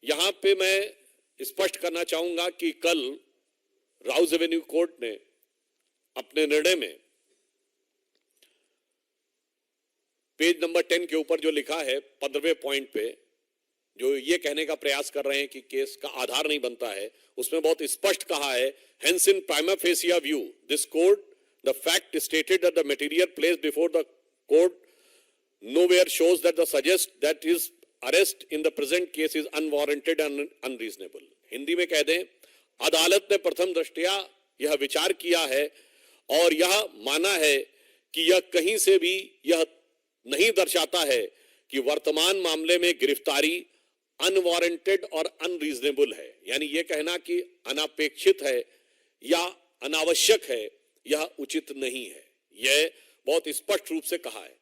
यहां पे मैं स्पष्ट करना चाहूंगा कि कल राउज एवेन्यू कोर्ट ने अपने निर्णय में पेज नंबर 10 के ऊपर जो लिखा है 15वें पॉइंट पे, जो ये कहने का प्रयास कर रहे हैं कि केस का आधार नहीं बनता है, उसमें बहुत स्पष्ट कहा है, hence in prima fascia view this court the fact stated that the material placed before the court nowhere shows that the suggest that his arrest in the present case is unwarranted and unreasonable. Hindi में कह दें, अदालत ने प्रथम दृष्टया यह विचार किया है और यह माना है कि यह कहीं से भी यह नहीं दर्शाता है कि वर्तमान मामले में गिरफ्तारी अनवारंटेड और अनरीजनेबल है, यानी यह कहना कि अनापेक्षित है या अनावश्यक है, यह उचित नहीं है। यह बहुत स्पष्ट रूप से कहा है।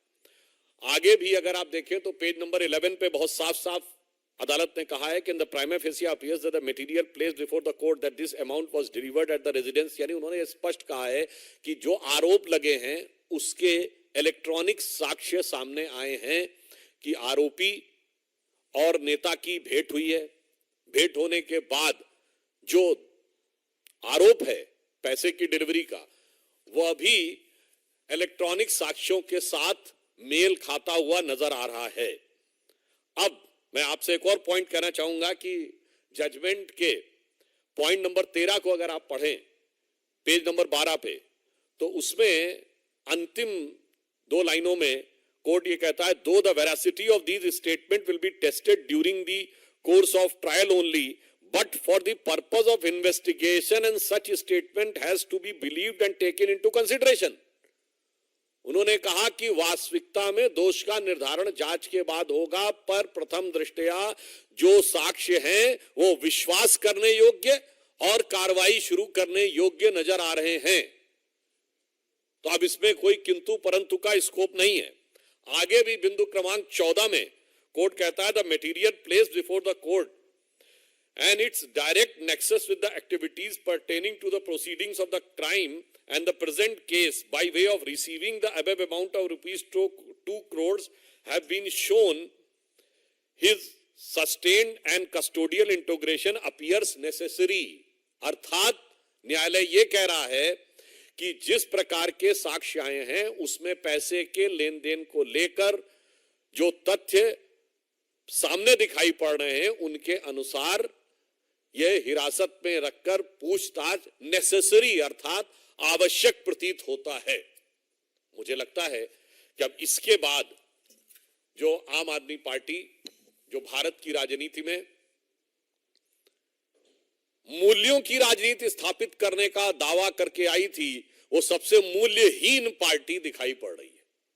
आगे भी अगर आप देखें तो पेज नंबर 11 पे बहुत साफ साफ अदालत ने कहा है कि in the prima fascia appears that the material placed before the court that this amount was delivered at the residence, यानी उन्होंने स्पष्ट कहा है कि जो आरोप लगे हैं उसके इलेक्ट्रॉनिक साक्ष्य सामने आए हैं कि आरोपी और नेता की भेंट हुई है। भेंट होने के बाद जो आरोप है पैसे की डिलीवरी का, वह भी इलेक्ट्रॉनिक साक्ष्यों के साथ मेल खाता हुआ नजर आ रहा है। अब मैं आपसे एक और पॉइंट कहना चाहूंगा कि जजमेंट के पॉइंट नंबर 13 को अगर आप पढ़ें पेज नंबर 12 पे, तो उसमें अंतिम 2 लाइनों में कोर्ट ये कहता है, though the veracity of these statement will be tested during the course of trial only but for the purpose of investigation and such statement has to be believed and taken into consideration. उन्होंने कहा कि वास्तविकता में दोष का निर्धारण जांच के बाद होगा, पर प्रथम दृष्टया जो साक्ष्य हैं वो विश्वास करने योग्य और कार्रवाई शुरू करने योग्य नजर आ रहे हैं। तो अब इसमें कोई किंतु परंतु का स्कोप नहीं है। आगे भी बिंदु क्रमांक 14 में कोर्ट कहता है, the material placed before the court and its direct nexus with the activities pertaining to the proceedings of the crime and the present case by way of receiving the above amount of rupees 2 crores have been shown, his sustained and custodial integration appears necessary। अर्थात न्यायालय ये कह रहा है कि जिस प्रकार के साक्ष्य आए हैं उसमें पैसे के लेन देन को लेकर जो तथ्य सामने दिखाई पड़ रहे हैं उनके अनुसार यह हिरासत में रखकर पूछताछ नेसेसरी अर्थात आवश्यक प्रतीत होता है। मुझे लगता है कि अब इसके बाद जो आम आदमी पार्टी जो भारत की राजनीति में मूल्यों की राजनीति स्थापित करने का दावा करके आई थी, वो सबसे मूल्यहीन पार्टी दिखाई पड़ रही है।